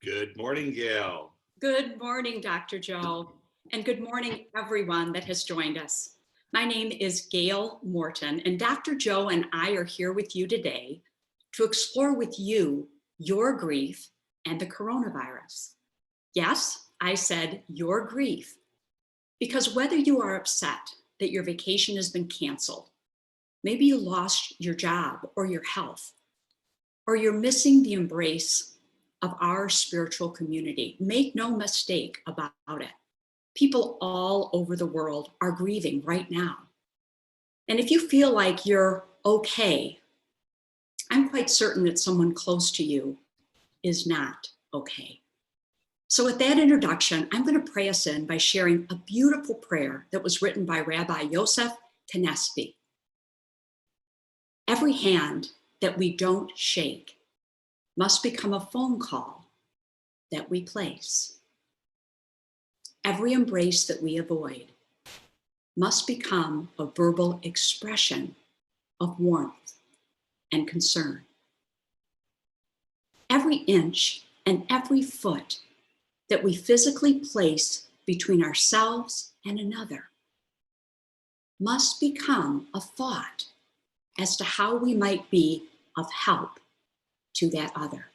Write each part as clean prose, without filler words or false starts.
Good morning, Gail. Good morning, Dr. Joe, and good morning, everyone that has joined us. My name is Gail Morton, and Dr. Joe and I are here with you today to explore with you your grief and the coronavirus. Yes, I said your grief, because whether you are upset that your vacation has been canceled, maybe you lost your job or your health, or you're missing the embrace of our spiritual community. Make no mistake about it. People all over the world are grieving right now. And if you feel like you're okay, I'm quite certain that someone close to you is not okay. So with that introduction, I'm going to pray us in by sharing a beautiful prayer that was written by Rabbi Yosef Knespi. Every hand that we don't shake must become a phone call that we place. Every embrace that we avoid must become a verbal expression of warmth and concern. Every inch and every foot that we physically place between ourselves and another must become a thought as to how we might be of help to that other,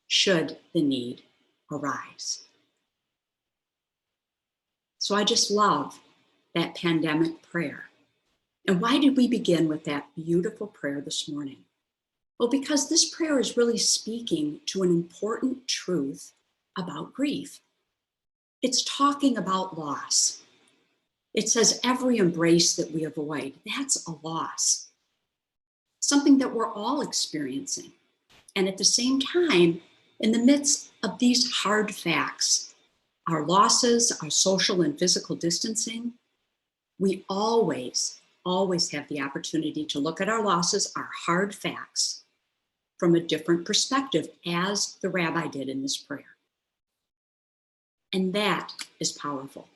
should the need arise. So I just love that pandemic prayer. And why did we begin with that beautiful prayer this morning? Well, because this prayer is really speaking to an important truth about grief. It's talking about loss. It says every embrace that we avoid, that's a loss, something that we're all experiencing. And at the same time, in the midst of these hard facts, our losses, our social and physical distancing, we always have the opportunity to look at our losses, our hard facts, from a different perspective, as the rabbi did in this prayer. And that is powerful.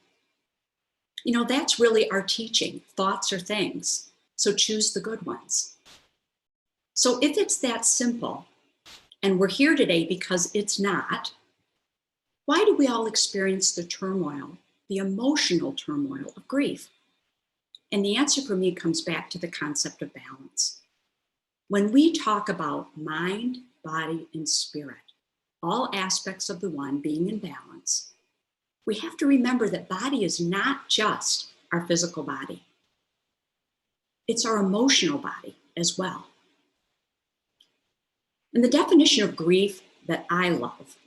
You know, that's really our teaching. Thoughts are things, so choose the good ones. So if it's that simple, and we're here today because it's not, why do we all experience the turmoil, the emotional turmoil of grief? And the answer for me comes back to the concept of balance. When we talk about mind, body, and spirit, all aspects of the one being in balance, we have to remember that body is not just our physical body. It's our emotional body as well. And the definition of grief that I love,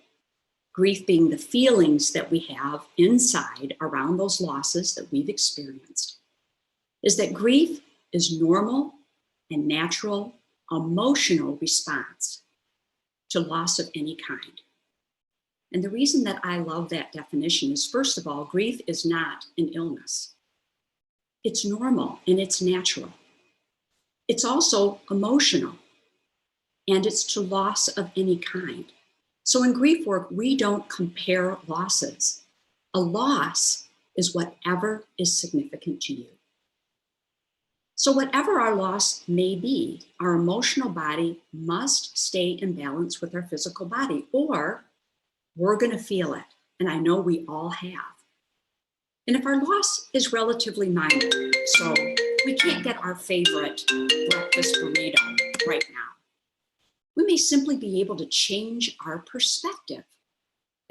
grief being the feelings that we have inside around those losses that we've experienced, is that grief is normal and natural emotional response to loss of any kind. And the reason that I love that definition is, first of all, grief is not an illness. It's normal and it's natural. It's also emotional, and it's to loss of any kind. So in grief work, we don't compare losses. A loss is whatever is significant to you. So whatever our loss may be, our emotional body must stay in balance with our physical body, or we're going to feel it. And I know we all have. And if our loss is relatively minor, so we can't get our favorite breakfast burrito right now, we may simply be able to change our perspective,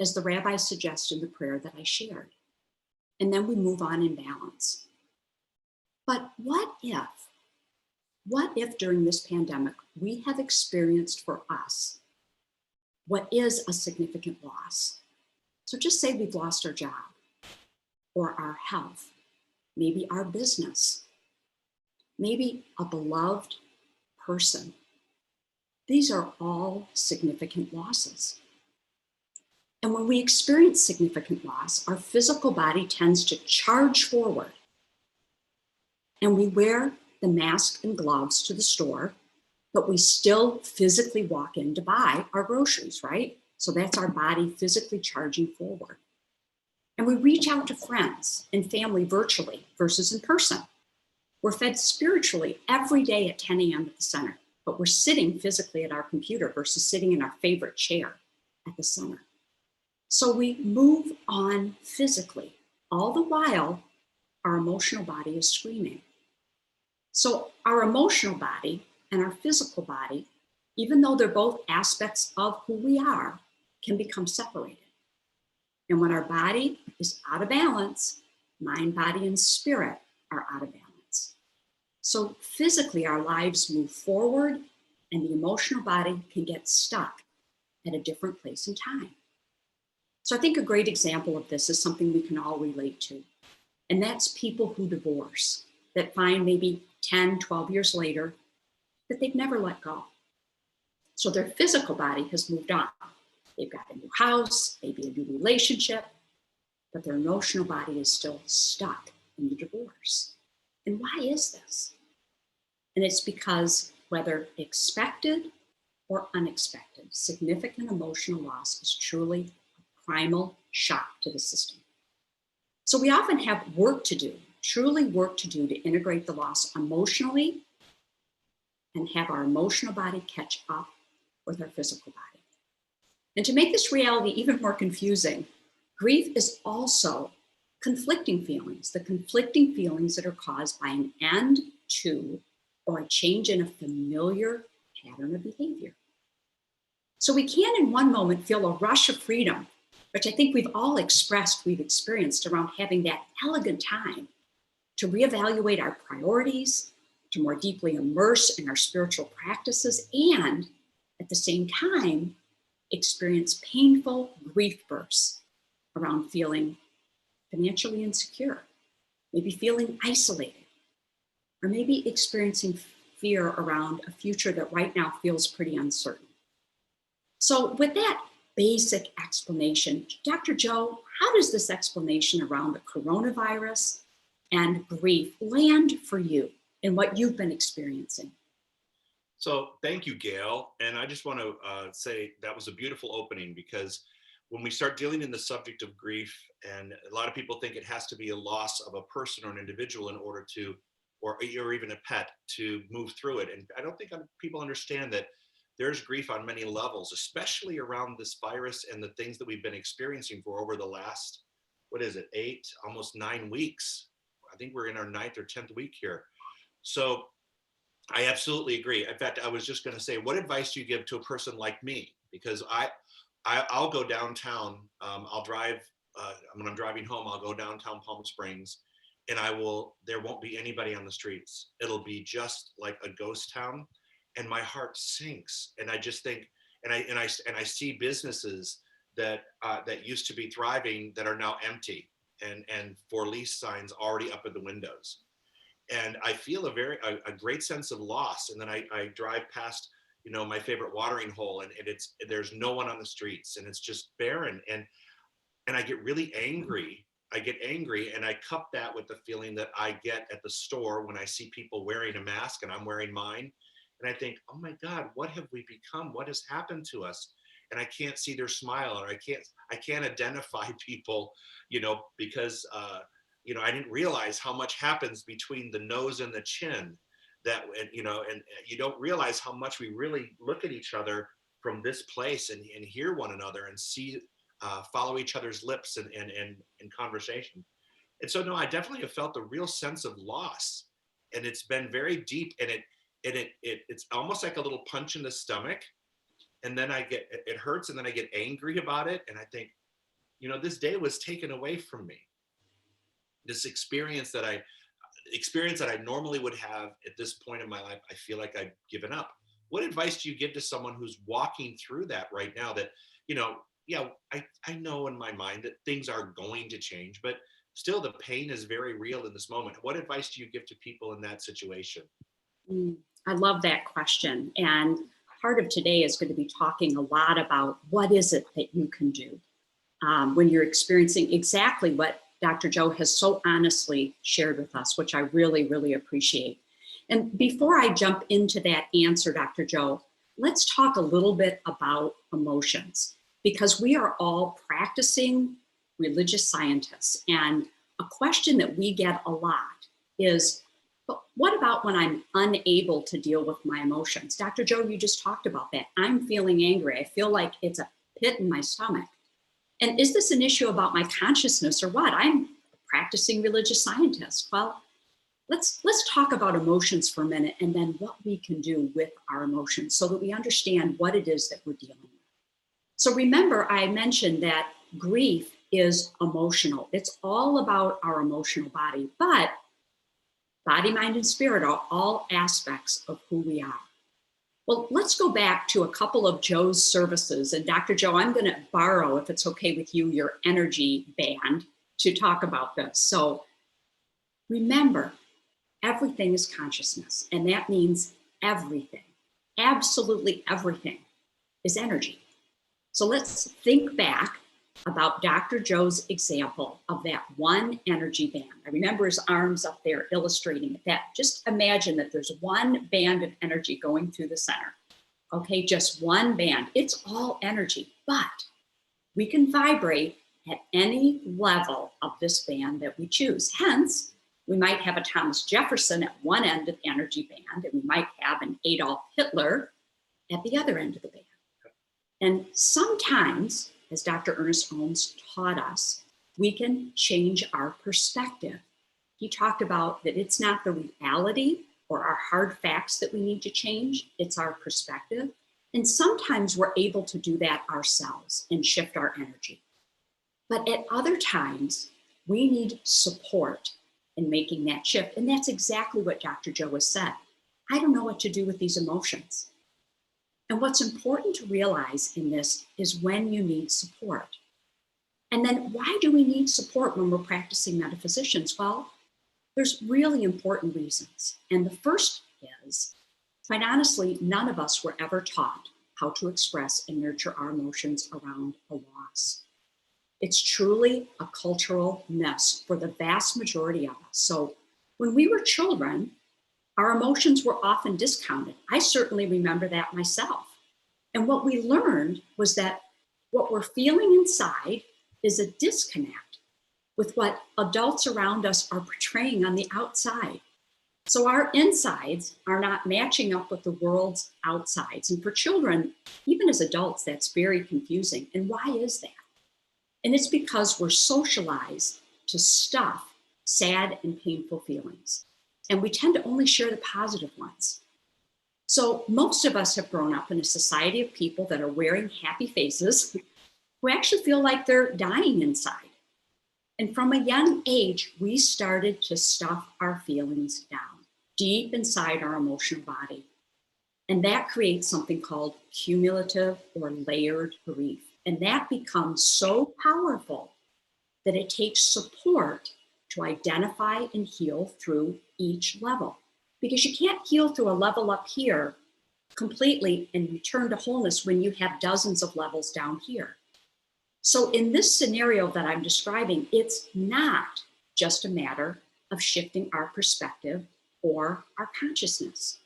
as the rabbi suggests in the prayer that I shared. And then we move on in balance. But what if during this pandemic, we have experienced for us what is a significant loss? So just say we've lost our job, or our health, maybe our business, maybe a beloved person. These are all significant losses. And when we experience significant loss, our physical body tends to charge forward. And we wear the mask and gloves to the store, but we still physically walk in to buy our groceries, right? So that's our body physically charging forward. And we reach out to friends and family virtually versus in person. We're fed spiritually every day at 10 a.m. at the center, but we're sitting physically at our computer versus sitting in our favorite chair at the center. So we move on physically. All the while, our emotional body is screaming. So our emotional body and our physical body, even though they're both aspects of who we are, can become separated. And when our body is out of balance, mind, body, and spirit are out of balance. So physically, our lives move forward, and the emotional body can get stuck at a different place and time. So I think a great example of this is something we can all relate to. And that's people who divorce, that find maybe 10, 12 years later that they've never let go. So their physical body has moved on. They've got a new house, maybe a new relationship, but their emotional body is still stuck in the divorce. And why is this? And it's because whether expected or unexpected, significant emotional loss is truly a primal shock to the system. So we often have work to do, truly work to do to integrate the loss emotionally and have our emotional body catch up with our physical body. And to make this reality even more confusing, grief is also conflicting feelings, the conflicting feelings that are caused by an end to or a change in a familiar pattern of behavior. So we can in one moment feel a rush of freedom, which I think we've all experienced around having that elegant time to reevaluate our priorities, to more deeply immerse in our spiritual practices, and at the same time, experience painful grief bursts around feeling financially insecure, maybe feeling isolated, or maybe experiencing fear around a future that right now feels pretty uncertain. So with that basic explanation, Dr. Joe, how does this explanation around the coronavirus and grief land for you in what you've been experiencing? So thank you, Gail. And I just want to say that was a beautiful opening, because when we start dealing in the subject of grief, and a lot of people think it has to be a loss of a person or an individual in order to, or even a pet, to move through it. And I don't think people understand that there's grief on many levels, especially around this virus and the things that we've been experiencing for over the last, 8, almost 9 weeks. I think we're in our 9th or 10th week here. So I absolutely agree. In fact, I was just going to say, what advice do you give to a person like me? Because I'll go downtown. I'll drive when I'm driving home. I'll go downtown Palm Springs, and there won't be anybody on the streets. It'll be just like a ghost town, and my heart sinks. And I just think, and I see businesses that used to be thriving that are now empty, and for lease signs already up at the windows. And I feel a great sense of loss. And then I drive past, my favorite watering hole, and there's no one on the streets, and it's just barren. And I get really angry. I get angry, and I cup that with the feeling that I get at the store when I see people wearing a mask and I'm wearing mine. And I think, oh my God, what have we become? What has happened to us? And I can't see their smile, or I can't identify people, because I didn't realize how much happens between the nose and the chin, and you don't realize how much we really look at each other from this place, and hear one another and see, follow each other's lips and conversation. And so, no, I definitely have felt a real sense of loss, and it's been very deep, and it's almost like a little punch in the stomach. And then it hurts, and then I get angry about it. And I think, this day was taken away from me. This experience that I normally would have at this point in my life, I feel like I've given up. What advice do you give to someone who's walking through that right now? That, yeah, I know in my mind that things are going to change, but still the pain is very real in this moment. What advice do you give to people in that situation? I love that question. And part of today is going to be talking a lot about what is it that you can do when you're experiencing exactly what Dr. Joe has so honestly shared with us, which I really, really appreciate. And before I jump into that answer, Dr. Joe, let's talk a little bit about emotions, because we are all practicing religious scientists. And a question that we get a lot is, but what about when I'm unable to deal with my emotions? Dr. Joe, you just talked about that. I'm feeling angry. I feel like it's a pit in my stomach. And is this an issue about my consciousness or what? I'm a practicing religious scientist. Well, let's talk about emotions for a minute and then what we can do with our emotions so that we understand what it is that we're dealing with. So remember, I mentioned that grief is emotional. It's all about our emotional body, but body, mind, and spirit are all aspects of who we are. Well, let's go back to a couple of Joe's services. And Dr. Joe, I'm going to borrow, if it's okay with you, your energy band to talk about this. So remember, everything is consciousness, and that means everything, absolutely everything is energy. So let's think back about Dr. Joe's example of that one energy band. I remember his arms up there illustrating it. That, just imagine that there's one band of energy going through the center. Okay, just one band. It's all energy, but we can vibrate at any level of this band that we choose. Hence, we might have a Thomas Jefferson at one end of the energy band, and we might have an Adolf Hitler at the other end of the band. And sometimes, as Dr. Ernest Holmes taught us, we can change our perspective. He talked about that it's not the reality or our hard facts that we need to change, it's our perspective. And sometimes we're able to do that ourselves and shift our energy. But at other times, we need support in making that shift. And that's exactly what Dr. Joe has said. I don't know what to do with these emotions. And what's important to realize in this is when you need support. And then why do we need support when we're practicing metaphysicians? Well, there's really important reasons. And the first is, quite honestly, none of us were ever taught how to express and nurture our emotions around a loss. It's truly a cultural mess for the vast majority of us. So when we were children, our emotions were often discounted. I certainly remember that myself. And what we learned was that what we're feeling inside is a disconnect with what adults around us are portraying on the outside. So our insides are not matching up with the world's outsides. And for children, even as adults, that's very confusing. And why is that? And it's because we're socialized to stuff sad and painful feelings. And we tend to only share the positive ones. So most of us have grown up in a society of people that are wearing happy faces who actually feel like they're dying inside. And from a young age, we started to stuff our feelings down deep inside our emotional body. And that creates something called cumulative or layered grief. And that becomes so powerful that it takes support to identify and heal through each level. Because you can't heal through a level up here completely and return to wholeness when you have dozens of levels down here. So in this scenario that I'm describing, it's not just a matter of shifting our perspective or our consciousness.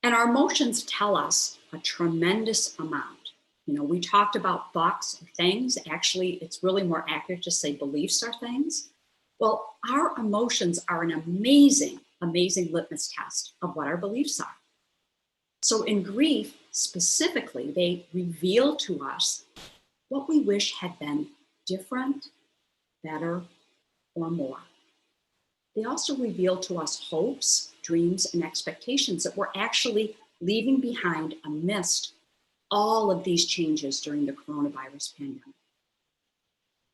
And our emotions tell us a tremendous amount. You know, we talked about thoughts are things. Actually, it's really more accurate to say beliefs are things. Well, our emotions are an amazing, amazing litmus test of what our beliefs are. So in grief, specifically, they reveal to us what we wish had been different, better, or more. They also reveal to us hopes, dreams, and expectations that we're actually leaving behind amidst all of these changes during the coronavirus pandemic.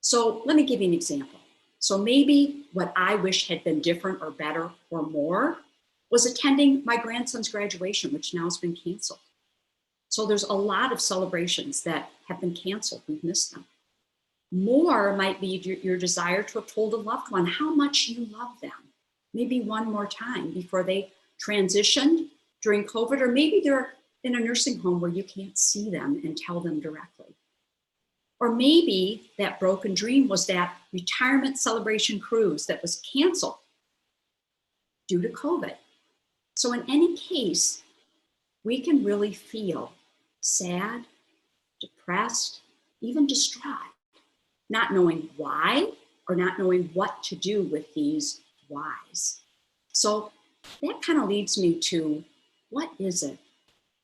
So let me give you an example. So maybe what I wish had been different or better or more was attending my grandson's graduation, which now has been canceled. So there's a lot of celebrations that have been canceled. We've missed them. More might be your desire to have told a loved one how much you love them, maybe one more time before they transitioned during COVID, or maybe they're in a nursing home where you can't see them and tell them directly. Or maybe that broken dream was that retirement celebration cruise that was canceled due to COVID. So in any case, we can really feel sad, depressed, even distraught, not knowing why or not knowing what to do with these whys. So that kind of leads me to, what is it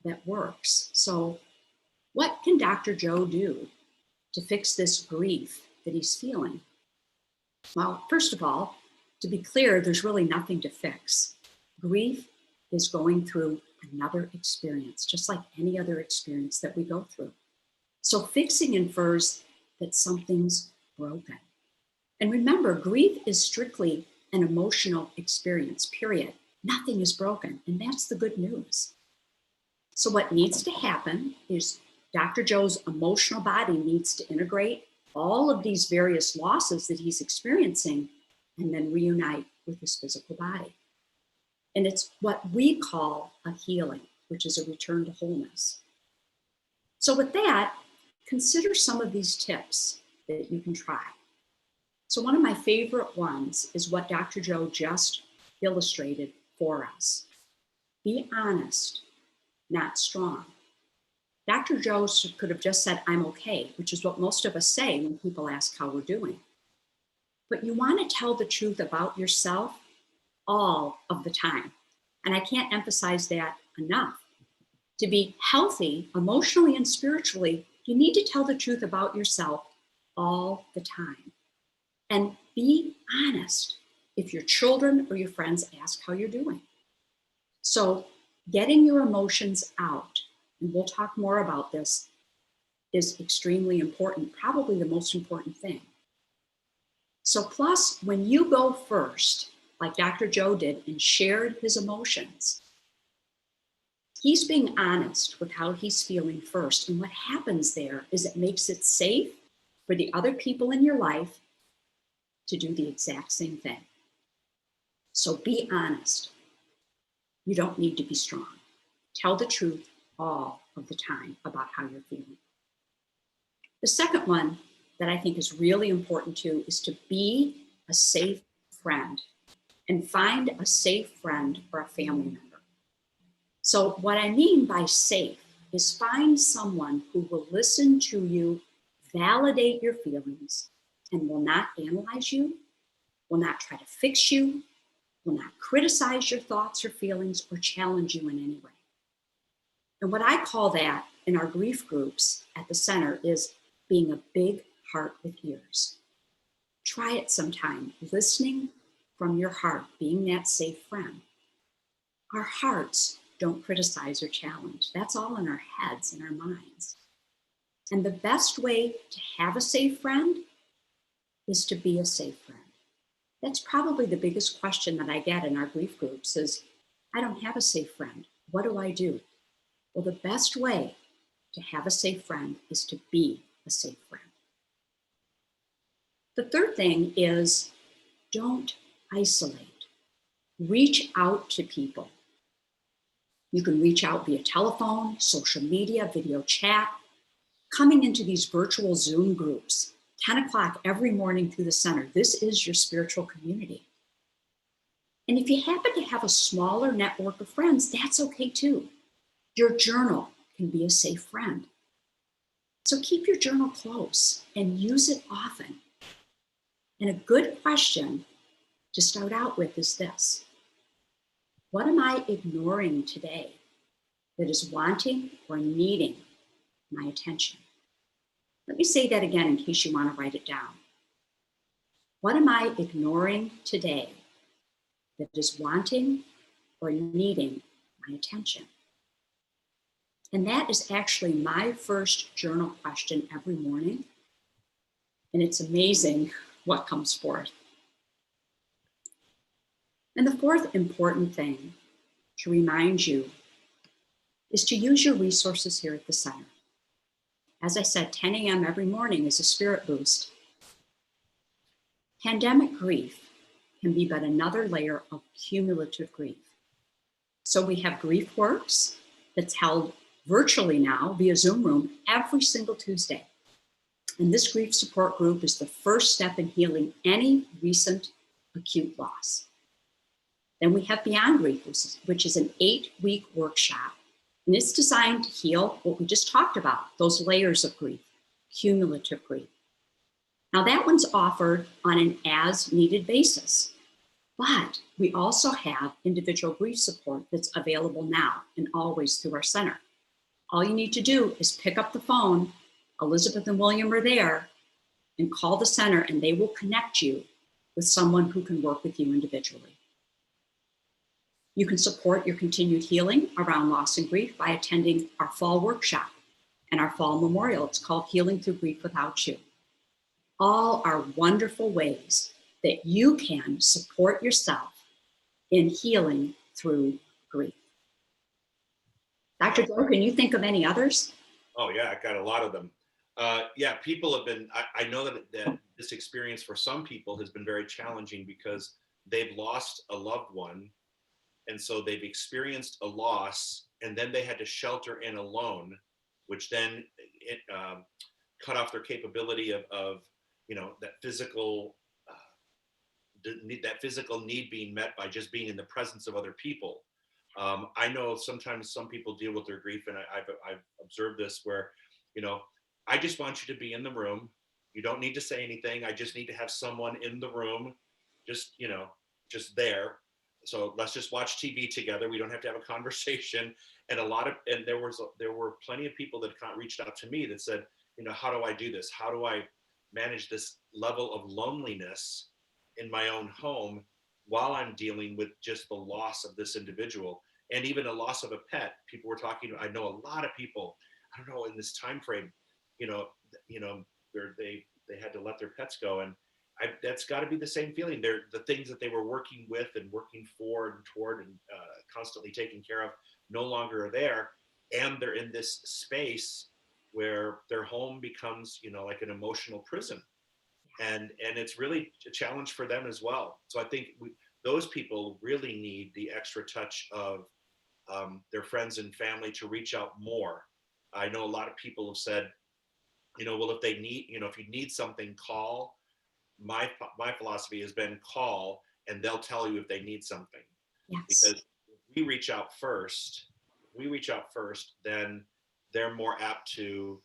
that works? So What can Dr. Joe do to fix this grief that he's feeling? Well, first of all, to be clear, there's really nothing to fix. Grief is going through another experience, just like any other experience that we go through. So fixing infers that something's broken. And remember, grief is strictly an emotional experience, period. Nothing is broken, and that's the good news. So what needs to happen is Dr. Joe's emotional body needs to integrate all of these various losses that he's experiencing and then reunite with his physical body. And it's what we call a healing, which is a return to wholeness. So with that, consider some of these tips that you can try. So one of my favorite ones is what Dr. Joe just illustrated for us. Be honest, not strong. Dr. Joe could have just said, I'm okay, which is what most of us say when people ask how we're doing. But you want to tell the truth about yourself all of the time. And I can't emphasize that enough. To be healthy, emotionally and spiritually, you need to tell the truth about yourself all the time. And be honest if your children or your friends ask how you're doing. So getting your emotions out, and we'll talk more about this, is extremely important, probably the most important thing. So plus, when you go first, like Dr. Joe did, and shared his emotions, he's being honest with how he's feeling first. And what happens there is it makes it safe for the other people in your life to do the exact same thing. So be honest. You don't need to be strong. Tell the truth all of the time about how you're feeling. The second one that I think is really important too is to be a safe friend and find a safe friend or a family member. So what I mean by safe is find someone who will listen to you, validate your feelings, and will not analyze you, will not try to fix you, will not criticize your thoughts or feelings or challenge you in any way. And what I call that in our grief groups at the center is being a big heart with ears. Try it sometime, listening from your heart, being that safe friend. Our hearts don't criticize or challenge. That's all in our heads and our minds. And the best way to have a safe friend is to be a safe friend. That's probably the biggest question that I get in our grief groups is, I don't have a safe friend. What do I do? Well, the best way to have a safe friend is to be a safe friend. The third thing is don't isolate. Reach out to people. You can reach out via telephone, social media, video chat, coming into these virtual Zoom groups, 10 o'clock every morning through the center. This is your spiritual community. And if you happen to have a smaller network of friends, that's okay too. Your journal can be a safe friend. So keep your journal close and use it often. And a good question to start out with is this: what am I ignoring today that is wanting or needing my attention? Let me say that again in case you want to write it down. What am I ignoring today that is wanting or needing my attention? And that is actually my first journal question every morning. And it's amazing what comes forth. And the fourth important thing to remind you is to use your resources here at the center. As I said, 10 a.m. every morning is a spirit boost. Pandemic grief can be but another layer of cumulative grief. So we have Grief Works that's held virtually now via Zoom room every single Tuesday. And this grief support group is the first step in healing any recent acute loss. Then we have Beyond Grief, which is an 8-week workshop. And it's designed to heal what we just talked about, those layers of grief, cumulative grief. Now that one's offered on an as-needed basis, but we also have individual grief support that's available now and always through our center. All you need to do is pick up the phone. Elizabeth and William are there, and call the center, and they will connect you with someone who can work with you individually. You can support your continued healing around loss and grief by attending our fall workshop and our fall memorial. It's called Healing Through Grief Without You. All are wonderful ways that you can support yourself in healing through grief. Dr. Joe, can you think of any others? Oh yeah, I got a lot of them. Yeah, people have been, I know that this experience for some people has been very challenging because they've lost a loved one. And so they've experienced a loss, and then they had to shelter in alone, which then cut off their capability of that physical need being met by just being in the presence of other people. I know sometimes some people deal with their grief, and I've observed this where, I just want you to be in the room. You don't need to say anything. I just need to have someone in the room, just there. So let's just watch TV together. We don't have to have a conversation. And there were plenty of people that reached out to me that said, how do I do this? How do I manage this level of loneliness in my own home while I'm dealing with just the loss of this individual and even a loss of a pet? People were talking. I know a lot of people. I don't know, in this time frame, they had to let their pets go, and that's got to be the same feeling. They're the things that they were working with and working for and toward and constantly taking care of no longer are there, and they're in this space where their home becomes, like an emotional prison, and it's really a challenge for them as well. So I think those people really need the extra touch of their friends and family to reach out more. I know a lot of people have said, well, if they need, if you need something, call. My philosophy has been call, and they'll tell you if they need something. Yes. Because we reach out first, then they're more apt to,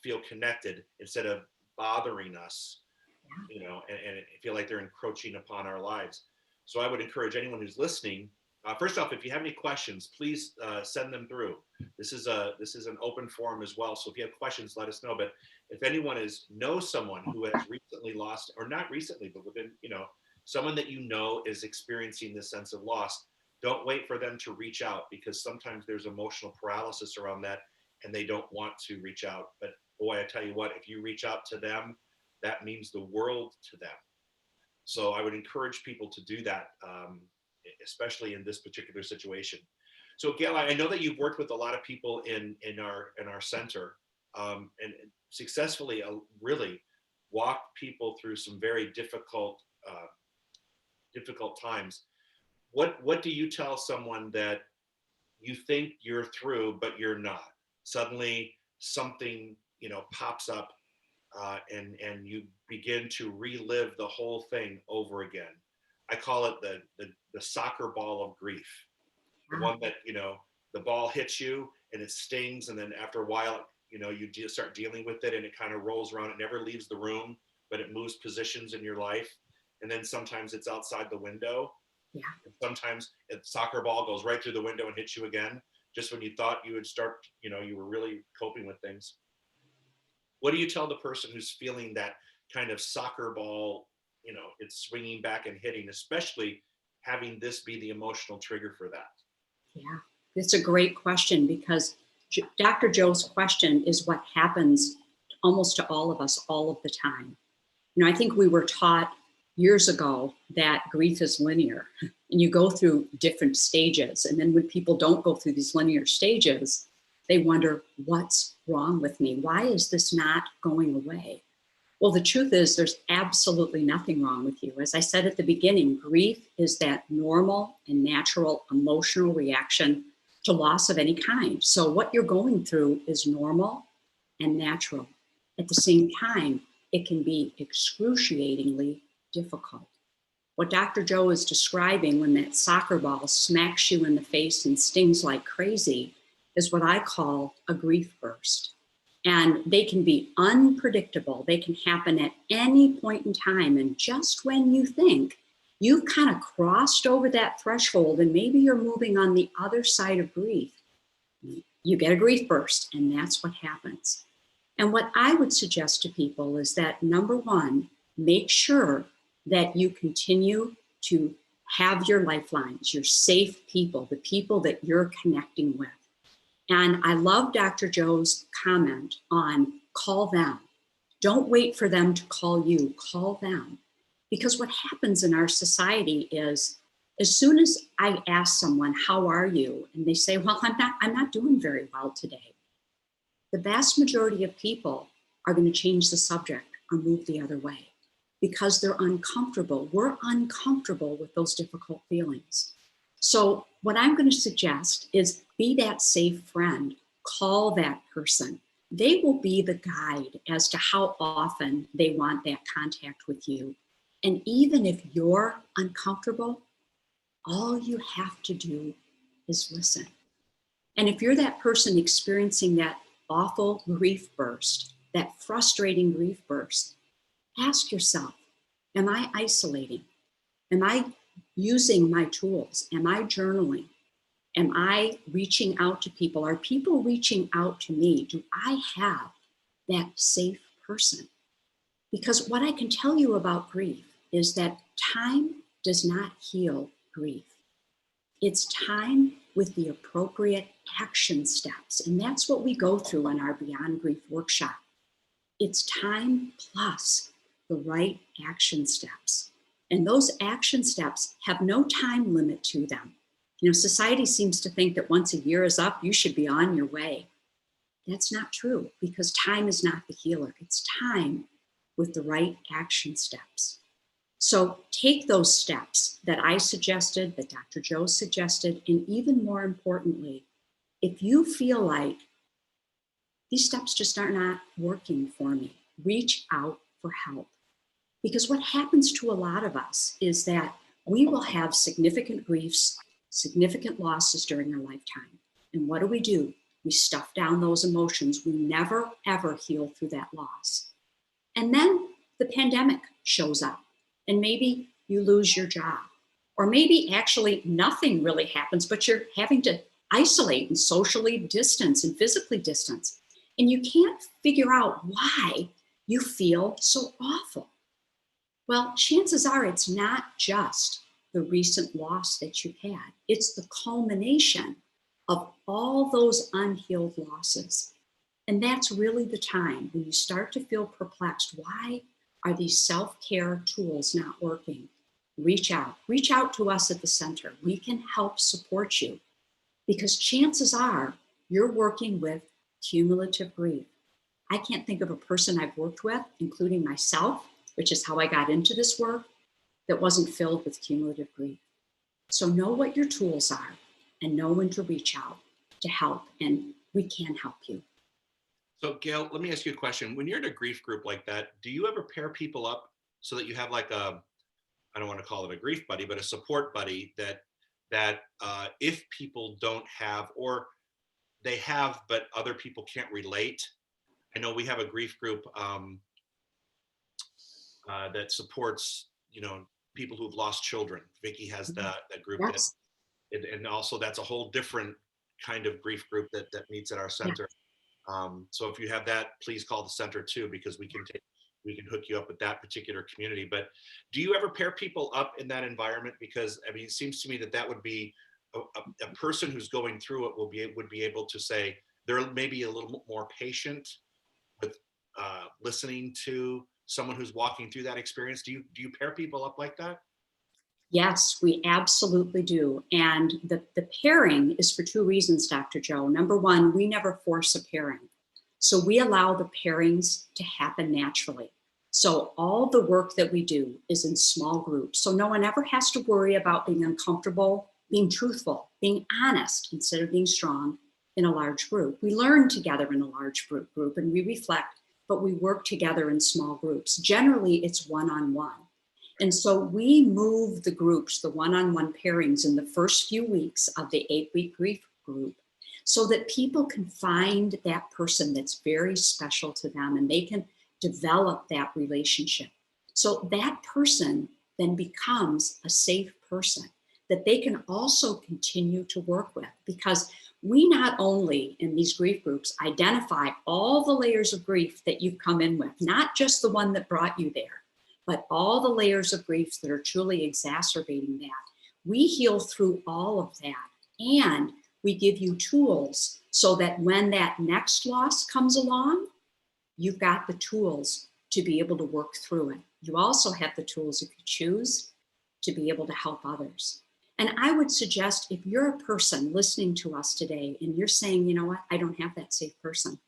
feel connected instead of bothering us, and feel like they're encroaching upon our lives. So I would encourage anyone who's listening, first off, if you have any questions, please send them through. This is an open forum as well. So if you have questions, let us know. But if anyone knows someone who has recently lost, or not recently, but within, someone that is experiencing this sense of loss, don't wait for them to reach out, because sometimes there's emotional paralysis around that and they don't want to reach out. But boy, I tell you what, if you reach out to them, that means the world to them. So I would encourage people to do that, especially in this particular situation. So Gail, I know that you've worked with a lot of people in our center, and successfully really walked people through some very difficult times. What do you tell someone that you think you're through, but you're not? Suddenly something pops up, and you begin to relive the whole thing over again. I call it the soccer ball of grief. The one that, the ball hits you and it stings, and then after a while, you just start dealing with it, and it kind of rolls around. It never leaves the room, but it moves positions in your life. And then sometimes it's outside the window. Yeah. And sometimes the soccer ball goes right through the window and hits you again, just when you thought you would start, you were really coping with things. What do you tell the person who's feeling that kind of soccer ball, it's swinging back and hitting, especially having this be the emotional trigger for that? Yeah, it's a great question, because Dr. Joe's question is what happens almost to all of us all of the time. I think we were taught years ago that grief is linear, and you go through different stages. And then when people don't go through these linear stages, they wonder, what's wrong with me? Why is this not going away? Well, the truth is there's absolutely nothing wrong with you. As I said at the beginning, grief is that normal and natural emotional reaction to loss of any kind. So what you're going through is normal and natural. At the same time, it can be excruciatingly difficult. What Dr. Joe is describing when that soccer ball smacks you in the face and stings like crazy is what I call a grief burst. And they can be unpredictable. They can happen at any point in time. And just when you think you've kind of crossed over that threshold and maybe you're moving on the other side of grief, you get a grief burst, and that's what happens. And what I would suggest to people is that, number one, make sure that you continue to have your lifelines, your safe people, the people that you're connecting with. And I love Dr. Joe's comment on call them. Don't wait for them to call you, call them. Because what happens in our society is, as soon as I ask someone, how are you? And they say, well, I'm not doing very well today. The vast majority of people are going to change the subject or move the other way because they're uncomfortable. We're uncomfortable with those difficult feelings. So what I'm going to suggest is be that safe friend, call that person. They will be the guide as to how often they want that contact with you. And even if you're uncomfortable, all you have to do is listen. And if you're that person experiencing that awful grief burst, that frustrating grief burst, ask yourself, am I isolating? Am I using my tools? Am I journaling? Am I reaching out to people? Are people reaching out to me? Do I have that safe person? Because what I can tell you about grief is that time does not heal grief. It's time with the appropriate action steps. And that's what we go through in our Beyond Grief workshop. It's time plus the right action steps. And those action steps have no time limit to them. You know, society seems to think that once a year is up, you should be on your way. That's not true, because time is not the healer. It's time with the right action steps. So take those steps that I suggested, that Dr. Joe suggested, and even more importantly, if you feel like these steps just are not working for me, reach out for help. Because what happens to a lot of us is that we will have significant griefs, significant losses during our lifetime. And what do? We stuff down those emotions. We never, ever heal through that loss. And then the pandemic shows up, and maybe you lose your job. Or maybe actually nothing really happens, but you're having to isolate and socially distance and physically distance. And you can't figure out why you feel so awful. Well, chances are it's not just the recent loss that you've had. It's the culmination of all those unhealed losses. And that's really the time when you start to feel perplexed. Why are these self-care tools not working? Reach out. Reach out to us at the center. We can help support you, because chances are you're working with cumulative grief. I can't think of a person I've worked with, including myself, which is how I got into this work, that wasn't filled with cumulative grief. So know what your tools are and know when to reach out to help, and we can help you. So Gail, let me ask you a question. When you're in a grief group like that, do you ever pair people up so that you have like a, I don't want to call it a grief buddy, but a support buddy that if people don't have, or they have, but other people can't relate? I know we have a grief group that supports, people who've lost children. Vicki has that group. Yes. And also that's a whole different kind of grief group that meets at our center. Yeah. So if you have that, please call the center too, because we can hook you up with that particular community. But do you ever pair people up in that environment? Because I mean, it seems to me that would be a person who's going through it would be able to say they're maybe a little more patient with listening to someone who's walking through that experience. Do you pair people up like that? Yes, we absolutely do. And the pairing is for two reasons, Dr. Joe. Number one, we never force a pairing. So we allow the pairings to happen naturally. So all the work that we do is in small groups. So no one ever has to worry about being uncomfortable, being truthful, being honest instead of being strong in a large group. We learn together in a large group and we reflect, but we work together in small groups. Generally, it's one-on-one. And so we move the groups, the one-on-one pairings, in the first few weeks of the 8-week grief group, so that people can find that person that's very special to them and they can develop that relationship. So that person then becomes a safe person that they can also continue to work with. Because We not only in these grief groups identify all the layers of grief that you've come in with, not just the one that brought you there, but all the layers of griefs that are truly exacerbating that. We heal through all of that, and we give you tools so that when that next loss comes along, you've got the tools to be able to work through it. You also have the tools, if you choose, to be able to help others. And I would suggest, if you're a person listening to us today and you're saying, you know what, I don't have that safe person.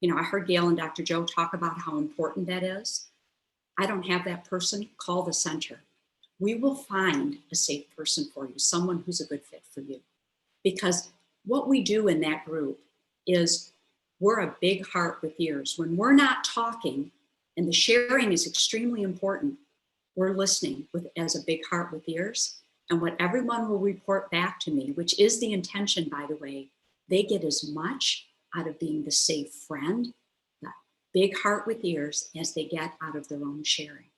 You know, I heard Gail and Dr. Joe talk about how important that is. I don't have that person, call the center. We will find a safe person for you, someone who's a good fit for you. Because what we do in that group is we're a big heart with ears. When we're not talking, and the sharing is extremely important, we're listening as a big heart with ears. And what everyone will report back to me, which is the intention, by the way, they get as much out of being the safe friend, the big heart with ears, as they get out of their own sharing.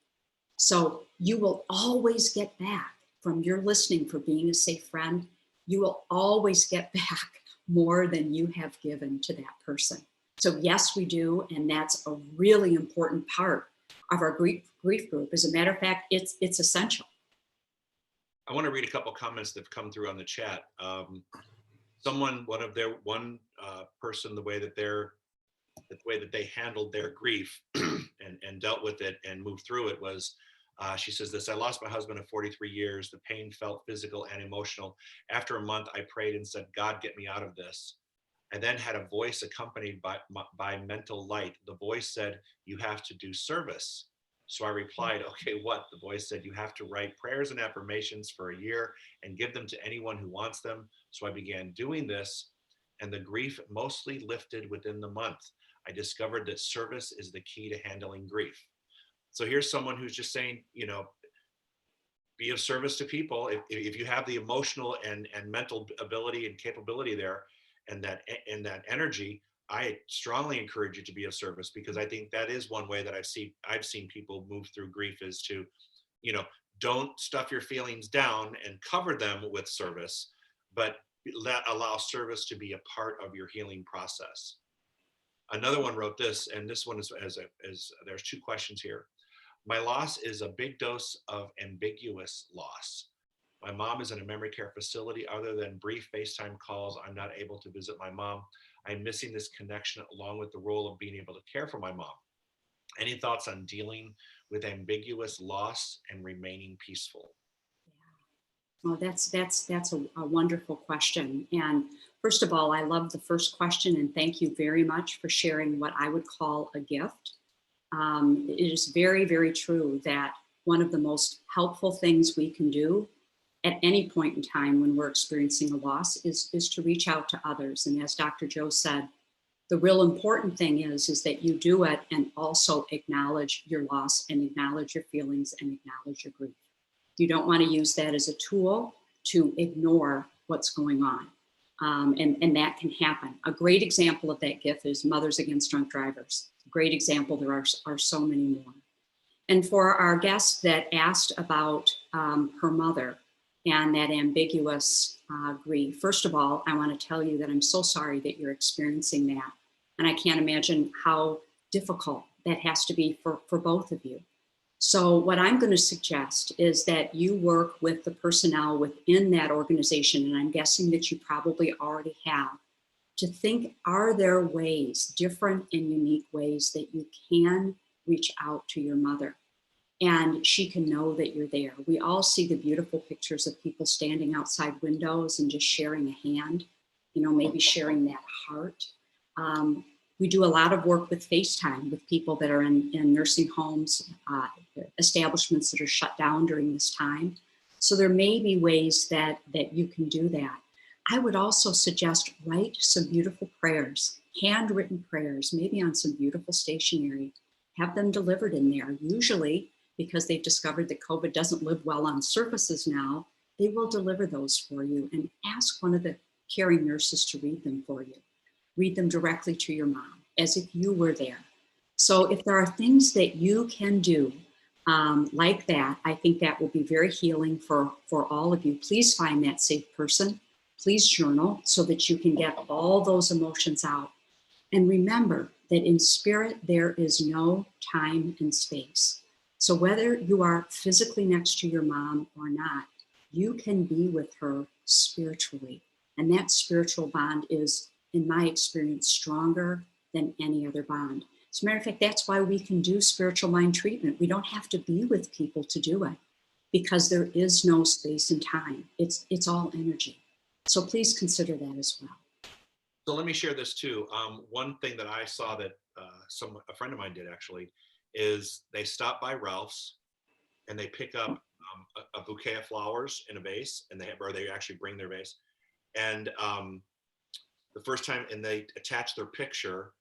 So you will always get back from your listening for being a safe friend. You will always get back more than you have given to that person. So yes, we do. And that's a really important part of our grief group. As a matter of fact, it's essential. I want to read a couple comments that have come through on the chat. One person, the way that they handled their grief and dealt with it and moved through it was, she says this: I lost my husband of 43 years. The pain felt physical and emotional. After a month, I prayed and said, God, get me out of this. I then had a voice accompanied by mental light. The voice said, you have to do service. So I replied, okay, what? The voice said, you have to write prayers and affirmations for a year and give them to anyone who wants them. So I began doing this, and the grief mostly lifted within the month. I discovered that service is the key to handling grief. So here's someone who's just saying, you know, be of service to people. If you have the emotional and mental ability and capability there, and that energy, I strongly encourage you to be of service, because I think that is one way that I've seen people move through grief, is to, you know, don't stuff your feelings down and cover them with service, but allow service to be a part of your healing process. Another one wrote this, and this one is there's two questions here. My loss is a big dose of ambiguous loss. My mom is in a memory care facility. Other than brief FaceTime calls, I'm not able to visit my mom. I'm missing this connection along with the role of being able to care for my mom. Any thoughts on dealing with ambiguous loss and remaining peaceful? Well, that's a wonderful question. And first of all, I love the first question, and thank you very much for sharing what I would call a gift. It is very, very true that one of the most helpful things we can do at any point in time when we're experiencing a loss is to reach out to others. And as Dr. Joe said, the real important thing is that you do it and also acknowledge your loss and acknowledge your feelings and acknowledge your grief. You don't want to use that as a tool to ignore what's going on. And that can happen. A great example of that gift is Mothers Against Drunk Drivers. Great example. There are so many more. And for our guest that asked about her mother and that ambiguous grief, first of all, I want to tell you that I'm so sorry that you're experiencing that. And I can't imagine how difficult that has to be for both of you. So what I'm going to suggest is that you work with the personnel within that organization, and I'm guessing that you probably already have, to think, are there ways, different and unique ways, that you can reach out to your mother and she can know that you're there. We all see the beautiful pictures of people standing outside windows and just sharing a hand, you know, maybe sharing that heart. We do a lot of work with FaceTime with people that are in nursing homes, establishments that are shut down during this time. So there may be ways that you can do that. I would also suggest write some beautiful prayers, handwritten prayers, maybe on some beautiful stationery. Have them delivered in there. Usually, because they've discovered that COVID doesn't live well on surfaces now, they will deliver those for you, and ask one of the caring nurses to read them for you. Read them directly to your mom, as if you were there. So if there are things that you can do like that, I think that will be very healing for all of you. Please find that safe person. Please journal so that you can get all those emotions out. And remember that in spirit, there is no time and space. So whether you are physically next to your mom or not, you can be with her spiritually. And that spiritual bond is, in my experience, stronger than any other bond. As a matter of fact, that's why we can do spiritual mind treatment. We don't have to be with people to do it because there is no space and time. It's all energy. So please consider that as well. So let me share this too. One thing that I saw that a friend of mine did actually is they stop by Ralph's and they pick up a bouquet of flowers in a vase, and they actually bring their vase. And the first time, and they attach their picture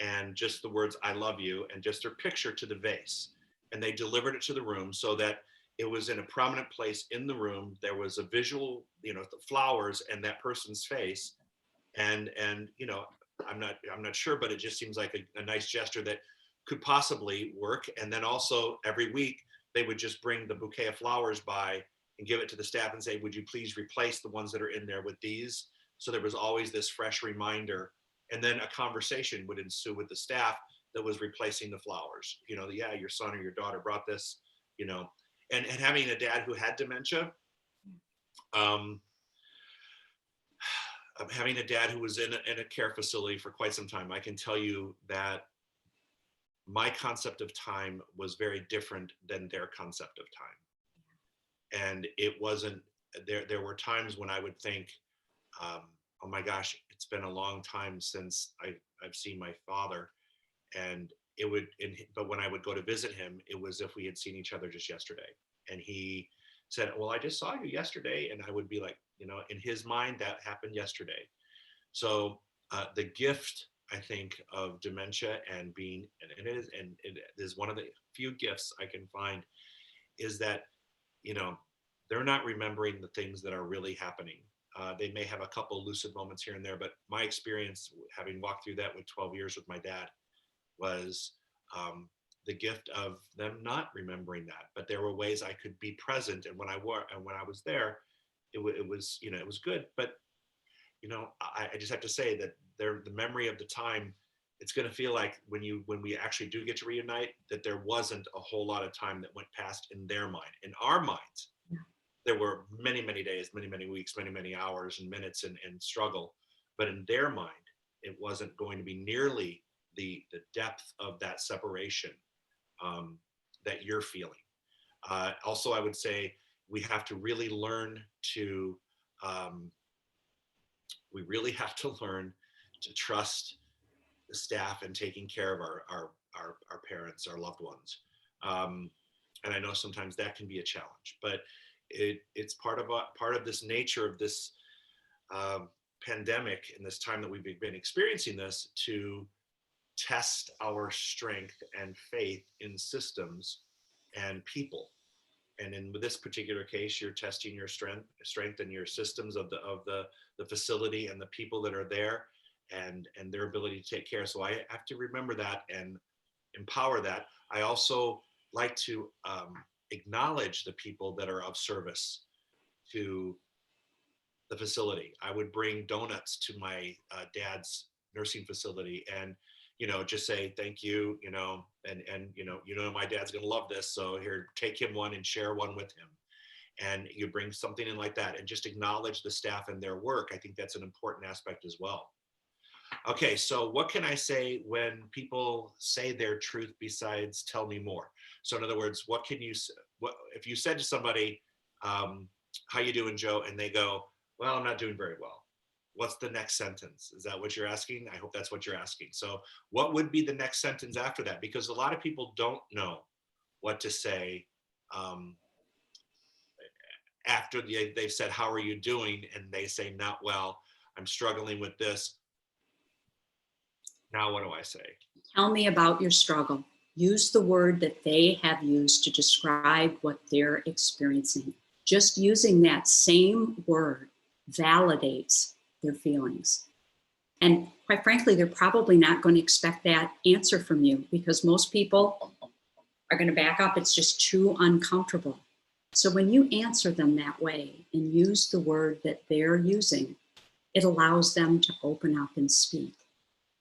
and just the words "I love you" and just their picture to the vase, and they delivered it to the room so that it was in a prominent place in the room. There was a visual, the flowers and that person's face, and I'm not sure, but it just seems like a nice gesture that could possibly work. And then also every week they would just bring the bouquet of flowers by and give it to the staff and say, would you please replace the ones that are in there with these? So there was always this fresh reminder. And then a conversation would ensue with the staff that was replacing the flowers. Yeah, your son or your daughter brought this, and having a dad who had dementia, having a dad who was in a care facility for quite some time, I can tell you that my concept of time was very different than their concept of time. And it wasn't, there were times when I would think, oh my gosh, it's been a long time since I've seen my father. And but when I would go to visit him, it was if we had seen each other just yesterday. And he said, well, I just saw you yesterday. And I would be like, in his mind, that happened yesterday. So the gift, I think, of dementia and being, and it is one of the few gifts I can find, is that, they're not remembering the things that are really happening. They may have a couple lucid moments here and there, but my experience, having walked through that with 12 years with my dad, was the gift of them not remembering that. But there were ways I could be present, and when I was there, it was it was good. But I just have to say that the memory of the time, it's going to feel like when we actually do get to reunite, that there wasn't a whole lot of time that went past in their mind. In our minds, there were many, many days, many, many weeks, many, many hours and minutes and struggle. But in their mind, it wasn't going to be nearly the depth of that separation that you're feeling. Also, I would say we have to really learn to trust the staff and taking care of our parents, our loved ones. And I know sometimes that can be a challenge, but it's part of this nature of this pandemic and this time that we've been experiencing this, to test our strength and faith in systems and people. And in this particular case, you're testing your strength and your systems of the facility and the people that are there, and their ability to take care. So I have to remember that and empower that. I also like to acknowledge the people that are of service to the facility. I would bring donuts to my dad's nursing facility and just say thank you, and my dad's gonna love this, so here, take him one and share one with him. And you bring something in like that and just acknowledge the staff and their work. I think that's an important aspect as well. Okay, so what can I say when people say their truth besides tell me more? So in other words, what if you said to somebody, how you doing, Joe? And they go, well, I'm not doing very well. What's the next sentence? Is that what you're asking? I hope that's what you're asking. So what would be the next sentence after that? Because a lot of people don't know what to say after they've said, how are you doing? And they say, not well, I'm struggling with this. Now, what do I say? Tell me about your struggle. Use the word that they have used to describe what they're experiencing. Just using that same word validates their feelings. And quite frankly, they're probably not going to expect that answer from you, because most people are going to back up. It's just too uncomfortable. So when you answer them that way and use the word that they're using, it allows them to open up and speak.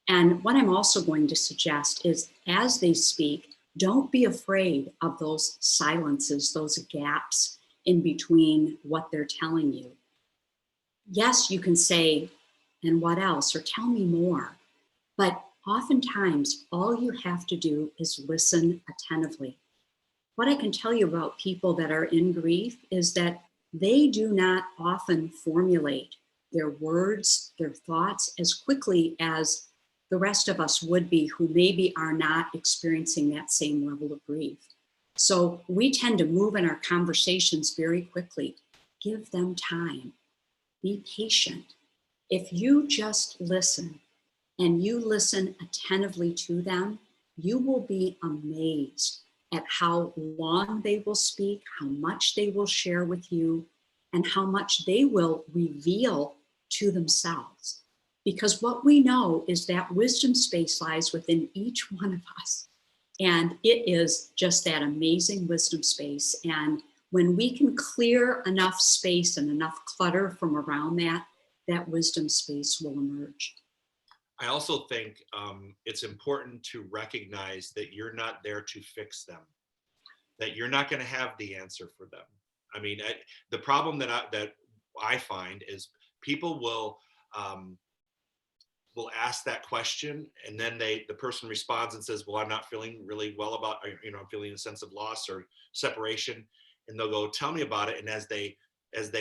And what I'm also going to suggest is as they speak, don't be afraid of those silences, those gaps in between what they're telling you. Yes, you can say, and what else? Or tell me more. But oftentimes, all you have to do is listen attentively. What I can tell you about people that are in grief is that they do not often formulate their words, their thoughts as quickly as the rest of us would be who maybe are not experiencing that same level of grief. So we tend to move in our conversations very quickly. Give them time. Be patient. If you just listen and you listen attentively to them, you will be amazed at how long they will speak, how much they will share with you, and how much they will reveal to themselves. Because what we know is that wisdom space lies within each one of us. And it is just that amazing wisdom space. And when we can clear enough space and enough clutter from around that, that wisdom space will emerge. I also think it's important to recognize that you're not there to fix them, that you're not going to have the answer for them. I mean, the problem that I find is people will ask that question, and then the person responds and says, well, I'm not feeling really well about, I'm feeling a sense of loss or separation, and they'll go, tell me about it. And as they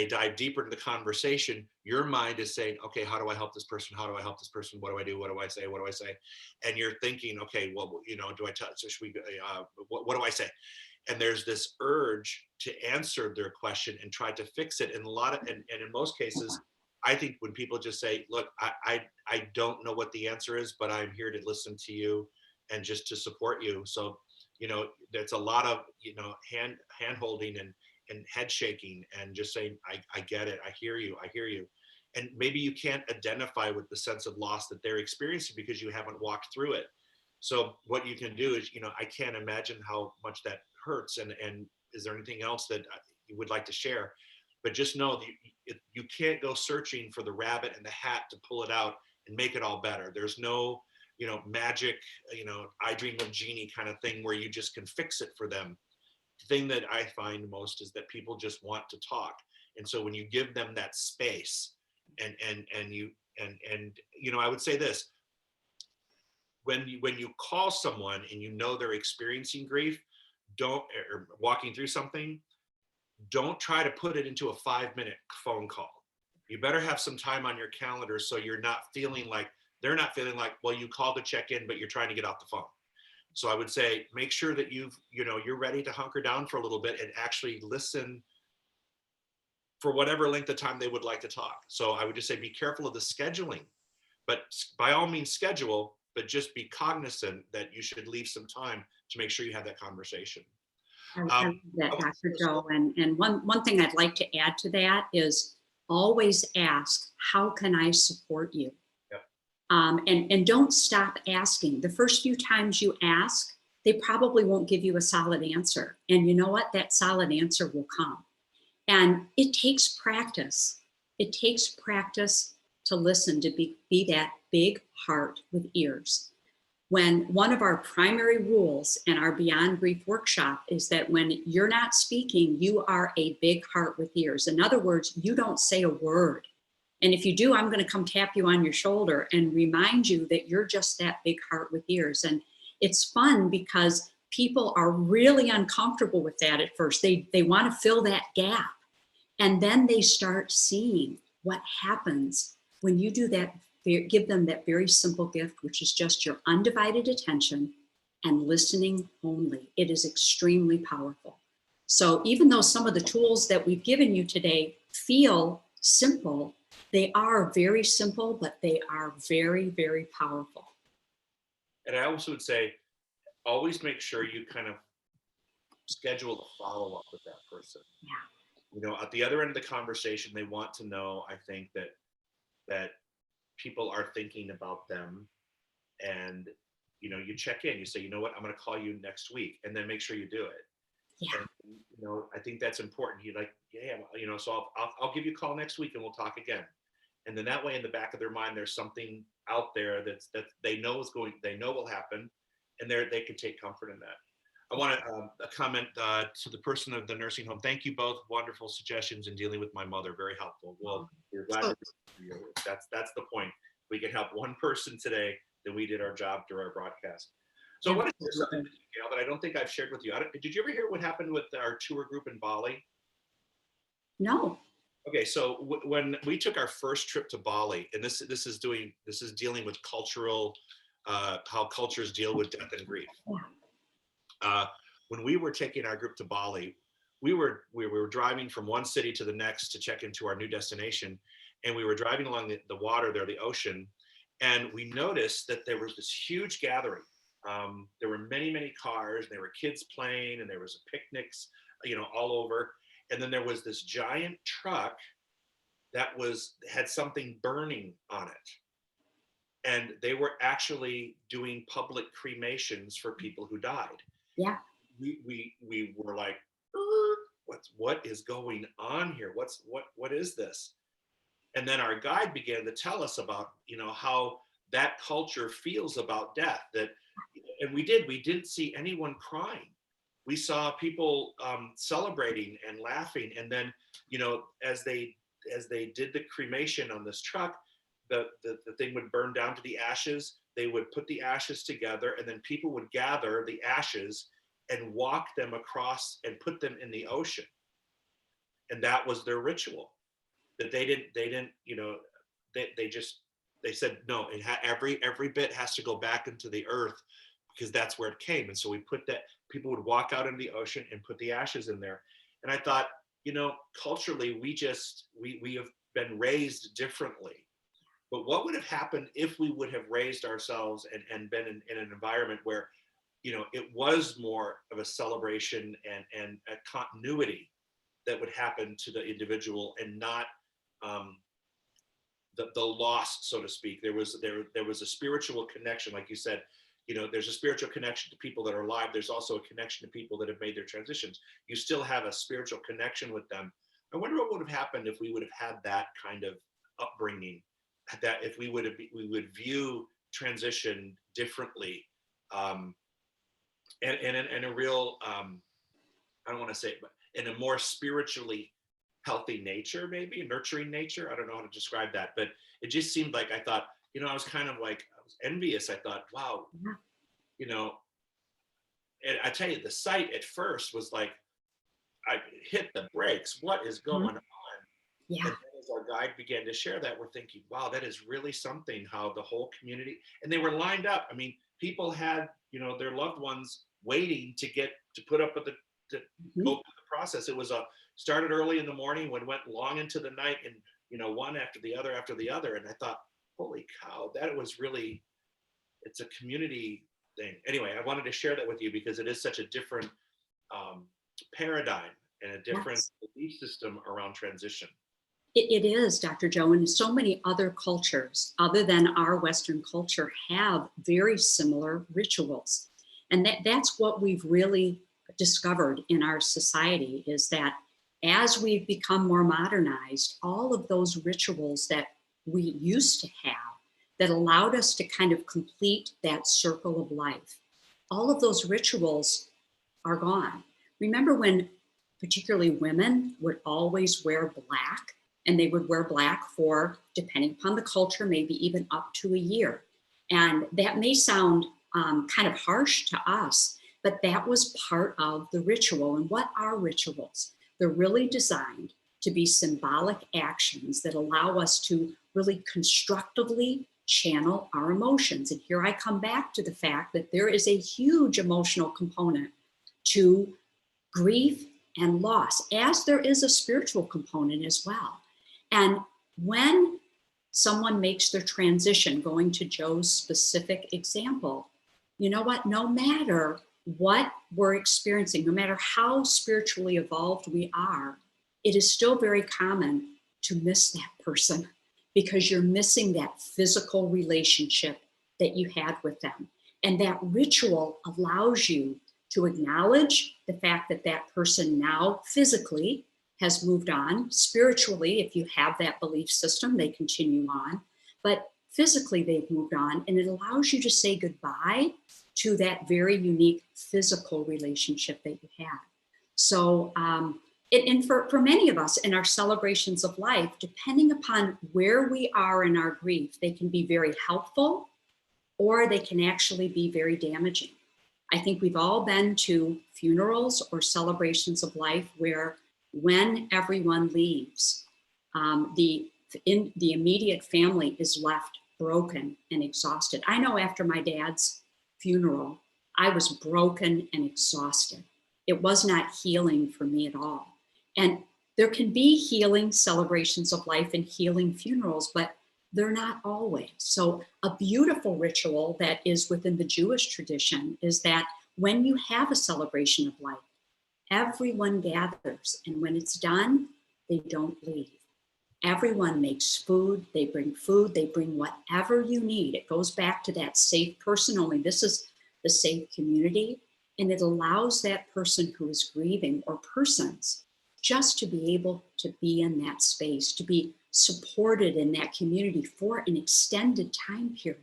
dive deeper into the conversation, your mind is saying, okay, how do I help this person? How do I help this person? What do I do? What do I say? What do I say? And you're thinking, okay, well, do I tell, so should we, what do I say? And there's this urge to answer their question and try to fix it. And and in most cases, I think when people just say, look, I don't know what the answer is, but I'm here to listen to you and just to support you. So, there's a lot of, hand holding and head shaking and just saying, I get it. I hear you. I hear you. And maybe you can't identify with the sense of loss that they're experiencing because you haven't walked through it. So what you can do is, I can't imagine how much that hurts. And is there anything else that you would like to share? But just know that you can't go searching for the rabbit in the hat to pull it out and make it all better. There's no, magic, I dream of genie kind of thing where you just can fix it for them. The thing that I find most is that people just want to talk. And so when you give them that space and I would say this, when you call someone and they're experiencing grief, don't, or walking through something, don't try to put it into a 5-minute phone call. You better have some time on your calendar so they're not feeling like, well, you called to check in, but you're trying to get off the phone. So I would say, make sure that you're ready to hunker down for a little bit and actually listen for whatever length of time they would like to talk. So I would just say, be careful of the scheduling, but by all means schedule, but just be cognizant that you should leave some time to make sure you have that conversation. I love that, Dr. Joe. And one thing I'd like to add to that is always ask, how can I support you? Yep. And don't stop asking. The first few times you ask, they probably won't give you a solid answer. And you know what? That solid answer will come. And it takes practice. It takes practice to listen, to be that big heart with ears. When one of our primary rules in our Beyond Grief workshop is that when you're not speaking, you are a big heart with ears. In other words, you don't say a word. And if you do, I'm going to come tap you on your shoulder and remind you that you're just that big heart with ears. And it's fun because people are really uncomfortable with that at first. They want to fill that gap. And then they start seeing what happens when you do that. Give them that very simple gift, which is just your undivided attention and listening only. It is extremely powerful. So even though some of the tools that we've given you today feel simple, they are very simple, but they are very, very powerful. And I also would say, always make sure you kind of schedule a follow-up with that person. Yeah. At the other end of the conversation, they want to know, I think, that people are thinking about them, and you check in, you say, you know what, I'm going to call you next week, and then make sure you do it. Yeah. And I think that's important. He like, yeah, so I'll give you a call next week and we'll talk again. And then that way in the back of their mind, there's something out there that they know they know will happen, and they can take comfort in that. I want to comment to the person of the nursing home. Thank you both. Wonderful suggestions in dealing with my mother. Very helpful. Well, we're glad to be here. That's the point. We can help one person today, then we did our job through our broadcast. So what is there something with you, Gail, that I don't think I've shared with you? Did you ever hear what happened with our tour group in Bali? No. Okay, so when we took our first trip to Bali, and this is dealing with cultural, how cultures deal with death and grief. When we were taking our group to Bali, we were driving from one city to the next to check into our new destination, and we were driving along the water there, the ocean, and we noticed that there was this huge gathering. There were many cars, and there were kids playing, and there was picnics, all over. And then there was this giant truck that had something burning on it. And they were actually doing public cremations for people who died. Yeah. We were like, what is going on here? What is this? And then our guide began to tell us about, how that culture feels about death. And we didn't see anyone crying. We saw people celebrating and laughing. And then, as they did the cremation on this truck, the thing would burn down to the ashes. They would put the ashes together, and then people would gather the ashes and walk them across and put them in the ocean. And that was their ritual. That they didn't, they said, no, every bit has to go back into the earth, because that's where it came. And so we put that, people would walk out into the ocean and put the ashes in there. And I thought, culturally, we have been raised differently. But what would have happened if we would have raised ourselves and been in an environment where, it was more of a celebration and a continuity that would happen to the individual, and not the loss, so to speak. There was a spiritual connection, like you said. There's a spiritual connection to people that are alive. There's also a connection to people that have made their transitions. You still have a spiritual connection with them. I wonder what would have happened if we would have had that kind of upbringing, that if we would view transition differently, and in a real, I don't want to say it, but in a more spiritually healthy nature, maybe a nurturing nature. I don't know how to describe that, but it just seemed like, I thought, I was kind of like, I was envious. I thought, wow, and I tell you, the sight at first was like, I hit the brakes. What is going on? Yeah. And then as our guide began to share that, we're thinking, wow, that is really something, how the whole community, and they were lined up. I mean, people had, their loved ones waiting to put up with to go through the process. It was started early in the morning, went long into the night, and, one after the other. And I thought, holy cow, that was really, it's a community thing. Anyway, I wanted to share that with you because it is such a different paradigm and a different belief system around transition. It is, Dr. Joe, and so many other cultures other than our Western culture have very similar rituals. And that's what we've really discovered in our society, is that as we've become more modernized, all of those rituals that we used to have that allowed us to kind of complete that circle of life, all of those rituals are gone. Remember when particularly women would always wear black, and they would wear black for, depending upon the culture, maybe even up to a year. And that may sound kind of harsh to us, but that was part of the ritual. And what are rituals? They're really designed to be symbolic actions that allow us to really constructively channel our emotions. And here I come back to the fact that there is a huge emotional component to grief and loss, as there is a spiritual component as well. And when someone makes their transition, going to Joe's specific example, you know what? No matter what we're experiencing, no matter how spiritually evolved we are, it is still very common to miss that person, because you're missing that physical relationship that you had with them. And that ritual allows you to acknowledge the fact that that person now physically has moved on. Spiritually, if you have that belief system, they continue on, but physically they've moved on, and it allows you to say goodbye to that very unique physical relationship that you had. So, and for many of us in our celebrations of life, depending upon where we are in our grief, they can be very helpful or they can actually be very damaging. I think we've all been to funerals or celebrations of life where when everyone leaves, the immediate family is left broken and exhausted. I know after my dad's funeral, I was broken and exhausted. It was not healing for me at all. And there can be healing celebrations of life and healing funerals, but they're not always. So a beautiful ritual that is within the Jewish tradition is that when you have a celebration of life, everyone gathers, and when it's done, they don't leave. Everyone makes food, they bring whatever you need. It goes back to that safe person, only this is the safe community, and it allows that person who is grieving, or persons, just to be able to be in that space, to be supported in that community for an extended time period,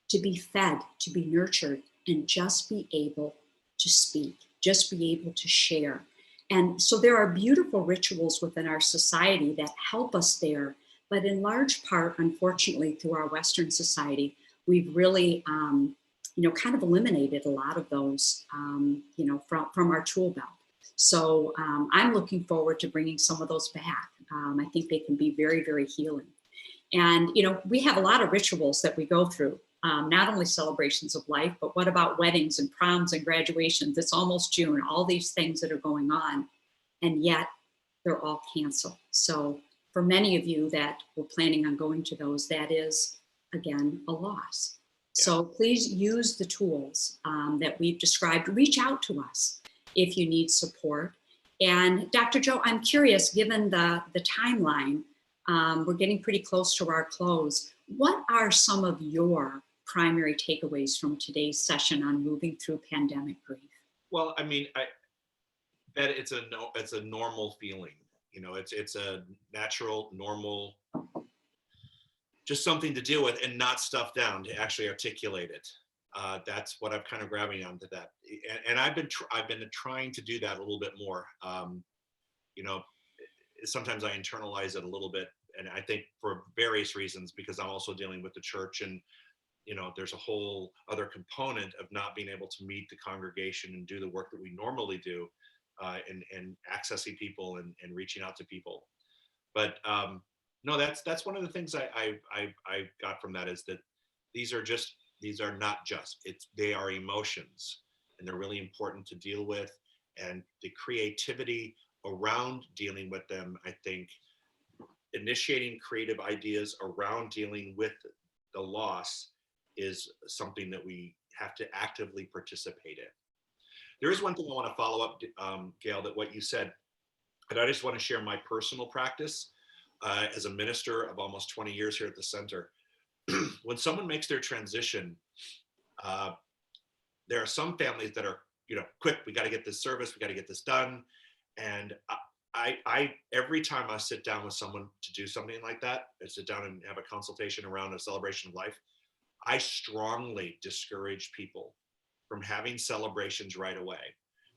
to be fed, to be nurtured, and just be able to speak, just be able to share. And so there are beautiful rituals within our society that help us there. But in large part, unfortunately, through our Western society, we've really, kind of eliminated a lot of those, from our tool belt. So I'm looking forward to bringing some of those back. I think they can be very, very healing. And, we have a lot of rituals that we go through, not only celebrations of life, but what about weddings and proms and graduations? It's almost June, all these things that are going on, and yet they're all canceled. So for many of you that were planning on going to those, that is, again, a loss. Yeah. So please use the tools that we've described. Reach out to us if you need support. And Dr. Joe, I'm curious, given the timeline, we're getting pretty close to our close. What are some of your primary takeaways from today's session on moving through pandemic grief? Well, I mean, that it's a normal feeling. It's a natural, normal, just something to deal with and not stuff down, to actually articulate it. That's what I'm kind of grabbing onto that, and I've been trying to do that a little bit more. Sometimes I internalize it a little bit, and I think for various reasons, because I'm also dealing with the church, and there's a whole other component of not being able to meet the congregation and do the work that we normally do, and accessing people and reaching out to people. But no, that's one of the things I got from that, is that these are not just, they are emotions, and they're really important to deal with, and the creativity around dealing with them. I think initiating creative ideas around dealing with the loss is something that we have to actively participate in. There is one thing I want to follow up, Gail, that what you said, and I just want to share my personal practice as a minister of almost 20 years here at the center. When someone makes their transition, there are some families that are, quick, we got to get this service, we got to get this done. And I every time I sit down with someone to do something like that, I sit down and have a consultation around a celebration of life, I strongly discourage people from having celebrations right away,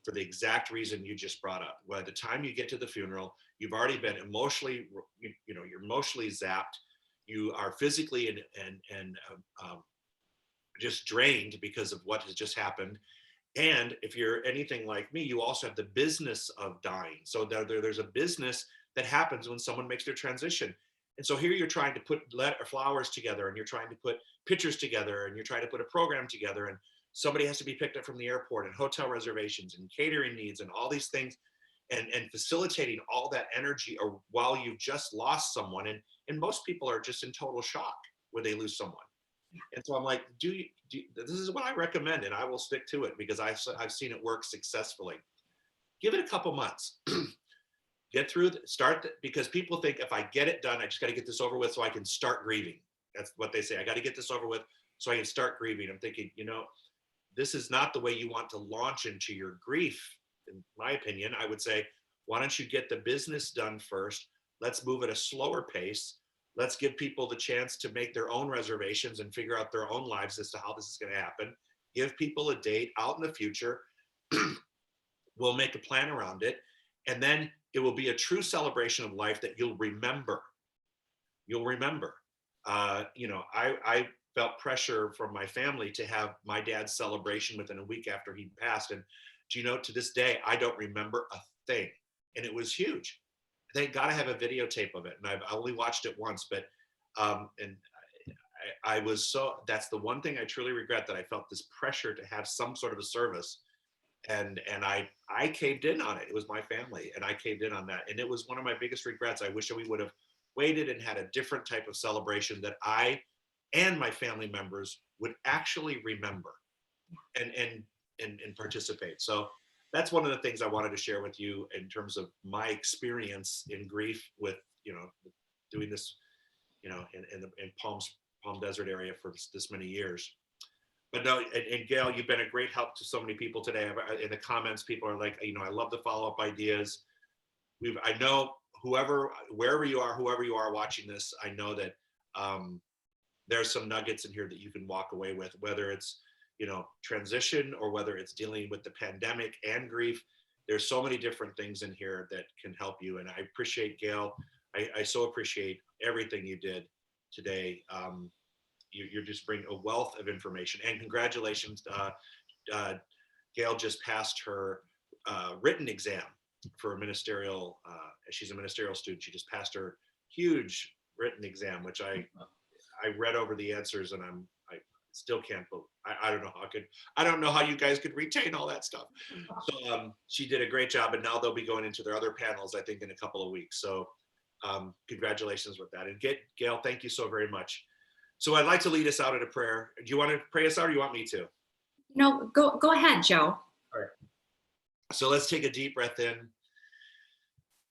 for the exact reason you just brought up. By the time you get to the funeral, you've already been emotionally, you're emotionally zapped. You are physically and just drained because of what has just happened. And if you're anything like me, you also have the business of dying. So there's a business that happens when someone makes their transition. And so here you're trying to put flowers together, and you're trying to put pictures together, and you're trying to put a program together, and somebody has to be picked up from the airport, and hotel reservations and catering needs and all these things, and facilitating all that energy while you've just lost someone. And most people are just in total shock when they lose someone. And so I'm like, this is what I recommend, and I will stick to it because I've seen it work successfully. Give it a couple months. Get through, because people think if I get it done, I just got to get this over with so I can start grieving. That's what they say. I got to get this over with so I can start grieving. I'm thinking, this is not the way you want to launch into your grief. In my opinion, I would say, why don't you get the business done first? Let's move at a slower pace. Let's give people the chance to make their own reservations and figure out their own lives as to how this is going to happen. Give people a date out in the future. We'll make a plan around it. And then it will be a true celebration of life that you'll remember. You'll remember. I felt pressure from my family to have my dad's celebration within a week after he passed. And do you know, to this day, I don't remember a thing. And it was huge. They got to have a videotape of it. And I only watched it once, but and I was so, that's the one thing I truly regret, that I felt this pressure to have some sort of a service. And I caved in on it. It was my family, and I caved in on that. And it was one of my biggest regrets. I wish we would have waited and had a different type of celebration that I and my family members would actually remember and participate. So that's one of the things I wanted to share with you in terms of my experience in grief with, doing this, in Palm Desert area for this many years. But no, and Gail, you've been a great help to so many people today. In the comments, people are like, I love the follow-up ideas. I know wherever you are watching this, I know that there's some nuggets in here that you can walk away with, whether it's, transition or whether it's dealing with the pandemic and grief. There's so many different things in here that can help you. And I appreciate, Gail, I so appreciate everything you did today. You're just bringing a wealth of information, and congratulations. Gail just passed her written exam for a ministerial, she's a ministerial student. She just passed her huge written exam, which I read over the answers, and I still can't believe, I don't know how you guys could retain all that stuff. So she did a great job, and now they'll be going into their other panels, I think, in a couple of weeks. So congratulations with that. And Gail, thank you so very much. So I'd like to lead us out in a prayer. Do you want to pray us out, or do you want me to? No, go ahead, Joe. All right. So let's take a deep breath in.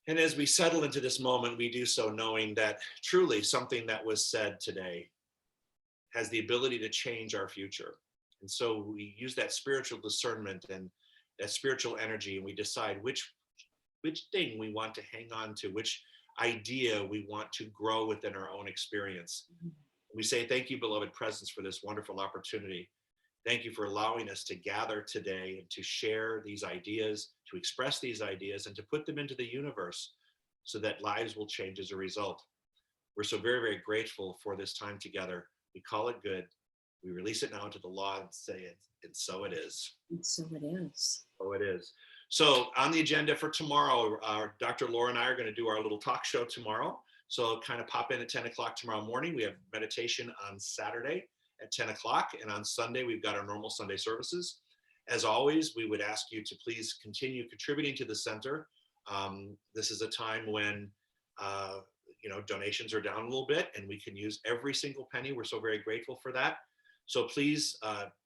And as we settle into this moment, we do so knowing that truly something that was said today has the ability to change our future. And so we use that spiritual discernment and that spiritual energy, and we decide which thing we want to hang on to, which idea we want to grow within our own experience. We say, thank you, beloved presence, for this wonderful opportunity. Thank you for allowing us to gather today and to share these ideas, to express these ideas, and to put them into the universe so that lives will change as a result. We're so very, very grateful for this time together. We call it good. We release it now into the law and say it, and so it is. And so it is. So it is. So on the agenda for tomorrow, Dr. Laura and I are going to do our little talk show tomorrow. So kind of pop in at 10 o'clock tomorrow morning. We have meditation on Saturday at 10 o'clock. And on Sunday, we've got our normal Sunday services. As always, we would ask you to please continue contributing to the center. This is a time when, donations are down a little bit, and we can use every single penny. We're so very grateful for that. So please,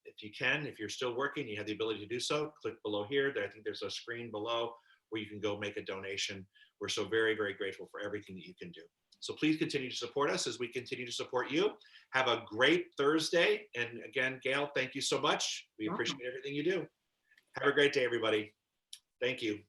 if you can, if you're still working, you have the ability to do so, click below here. I think there's a screen below where you can go make a donation. We're so very, very grateful for everything that you can do. So please continue to support us as we continue to support you. Have a great Thursday. And again, Gail, thank you so much. We appreciate everything you do. Have a great day, everybody. Thank you.